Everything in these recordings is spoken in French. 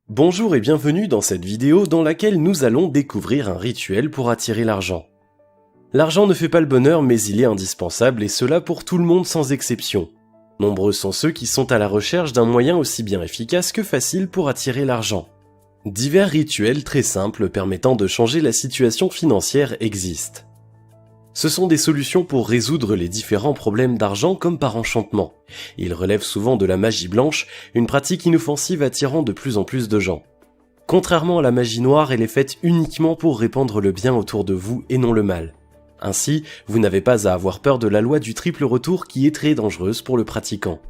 Bonjour et bienvenue dans cette vidéo dans laquelle nous allons découvrir un rituel pour attirer l'argent. L'argent ne fait pas le bonheur mais il est indispensable et cela pour tout le monde sans exception. Nombreux sont ceux qui sont à la recherche d'un moyen aussi bien efficace que facile pour attirer l'argent. Divers rituels très simples permettant de changer la situation financière existent. Ce sont des solutions pour résoudre les différents problèmes d'argent comme par enchantement. Ils relèvent souvent de la magie blanche, une pratique inoffensive attirant de plus en plus de gens. Contrairement à la magie noire, elle est faite uniquement pour répandre le bien autour de vous et non le mal. Ainsi, vous n'avez pas à avoir peur de la loi du triple retour qui est très dangereuse pour le pratiquant.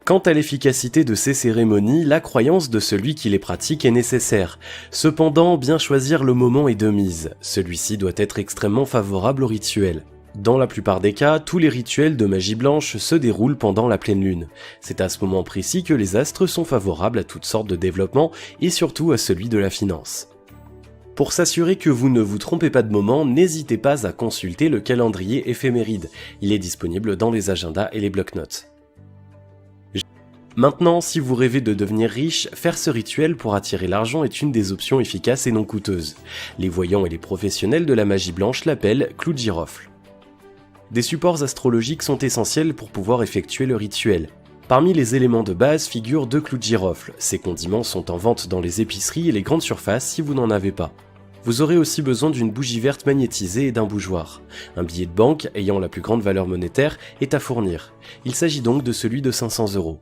Quant à l'efficacité de ces cérémonies, la croyance de celui qui les pratique est nécessaire. Cependant, bien choisir le moment est de mise. Celui-ci doit être extrêmement favorable au rituel. Dans la plupart des cas, tous les rituels de magie blanche se déroulent pendant la pleine lune. C'est à ce moment précis que les astres sont favorables à toutes sortes de développements et surtout à celui de la finance. Pour s'assurer que vous ne vous trompez pas de moment, n'hésitez pas à consulter le calendrier éphéméride. Il est disponible dans les agendas et les bloc-notes. Maintenant, si vous rêvez de devenir riche, faire ce rituel pour attirer l'argent est une des options efficaces et non coûteuses. Les voyants et les professionnels de la magie blanche l'appellent clou de girofle. Des supports astrologiques sont essentiels pour pouvoir effectuer le rituel. Parmi les éléments de base figurent 2 clous de girofle. Ces condiments sont en vente dans les épiceries et les grandes surfaces si vous n'en avez pas. Vous aurez aussi besoin d'une bougie verte magnétisée et d'un bougeoir. Un billet de banque ayant la plus grande valeur monétaire est à fournir. Il s'agit donc de celui de 500 €.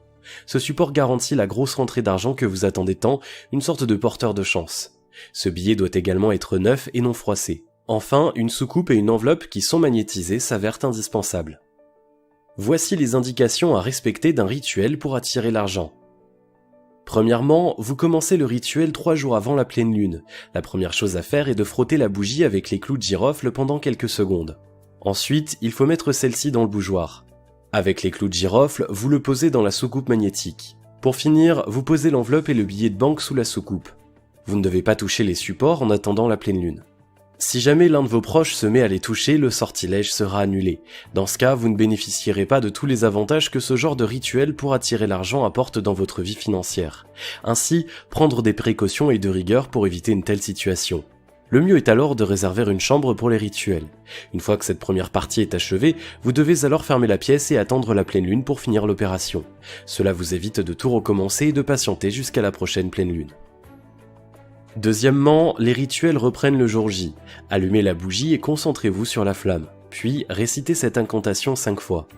Ce support garantit la grosse rentrée d'argent que vous attendez tant, une sorte de porteur de chance. Ce billet doit également être neuf et non froissé. Enfin, une soucoupe et une enveloppe qui sont magnétisées s'avèrent indispensables. Voici les indications à respecter d'un rituel pour attirer l'argent. Premièrement, vous commencez le rituel 3 jours avant la pleine lune. La première chose à faire est de frotter la bougie avec les clous de girofle pendant quelques secondes. Ensuite, il faut mettre celle-ci dans le bougeoir. Avec les clous de girofle, vous le posez dans la soucoupe magnétique. Pour finir, vous posez l'enveloppe et le billet de banque sous la soucoupe. Vous ne devez pas toucher les supports en attendant la pleine lune. Si jamais l'un de vos proches se met à les toucher, le sortilège sera annulé. Dans ce cas, vous ne bénéficierez pas de tous les avantages que ce genre de rituel pour attirer l'argent apporte dans votre vie financière. Ainsi, prendre des précautions est de rigueur pour éviter une telle situation. Le mieux est alors de réserver une chambre pour les rituels. Une fois que cette première partie est achevée, vous devez alors fermer la pièce et attendre la pleine lune pour finir l'opération. Cela vous évite de tout recommencer et de patienter jusqu'à la prochaine pleine lune. Deuxièmement, les rituels reprennent le jour J. Allumez la bougie et concentrez-vous sur la flamme. Puis, récitez cette incantation 5 fois.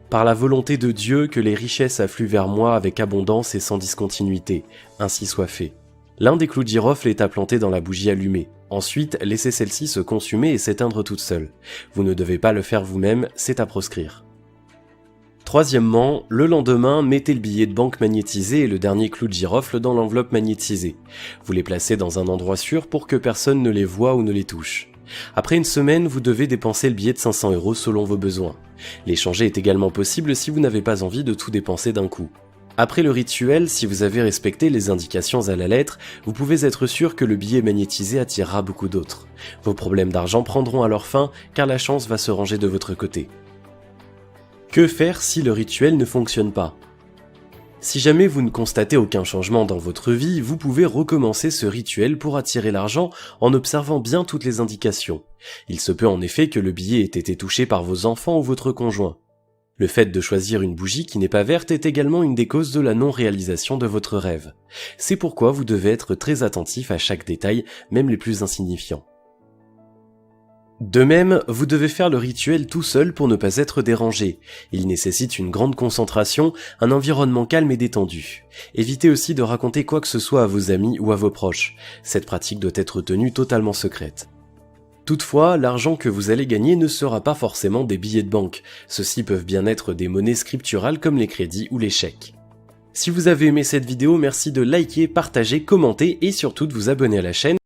Par la volonté de Dieu, que les richesses affluent vers moi avec abondance et sans discontinuité. Ainsi soit fait. L'un des clous de girofle est à planter dans la bougie allumée. Ensuite, laissez celle-ci se consumer et s'éteindre toute seule. Vous ne devez pas le faire vous-même, c'est à proscrire. Troisièmement, le lendemain, mettez le billet de banque magnétisé et le dernier clou de girofle dans l'enveloppe magnétisée. Vous les placez dans un endroit sûr pour que personne ne les voie ou ne les touche. Après une semaine, vous devez dépenser le billet de 500 € selon vos besoins. L'échanger est également possible si vous n'avez pas envie de tout dépenser d'un coup. Après le rituel, si vous avez respecté les indications à la lettre, vous pouvez être sûr que le billet magnétisé attirera beaucoup d'autres. Vos problèmes d'argent prendront alors fin car la chance va se ranger de votre côté. Que faire si le rituel ne fonctionne pas ? Si jamais vous ne constatez aucun changement dans votre vie, vous pouvez recommencer ce rituel pour attirer l'argent en observant bien toutes les indications. Il se peut en effet que le billet ait été touché par vos enfants ou votre conjoint. Le fait de choisir une bougie qui n'est pas verte est également une des causes de la non-réalisation de votre rêve. C'est pourquoi vous devez être très attentif à chaque détail, même les plus insignifiants. De même, vous devez faire le rituel tout seul pour ne pas être dérangé. Il nécessite une grande concentration, un environnement calme et détendu. Évitez aussi de raconter quoi que ce soit à vos amis ou à vos proches. Cette pratique doit être tenue totalement secrète. Toutefois, l'argent que vous allez gagner ne sera pas forcément des billets de banque. Ceux-ci peuvent bien être des monnaies scripturales comme les crédits ou les chèques. Si vous avez aimé cette vidéo, merci de liker, partager, commenter et surtout de vous abonner à la chaîne.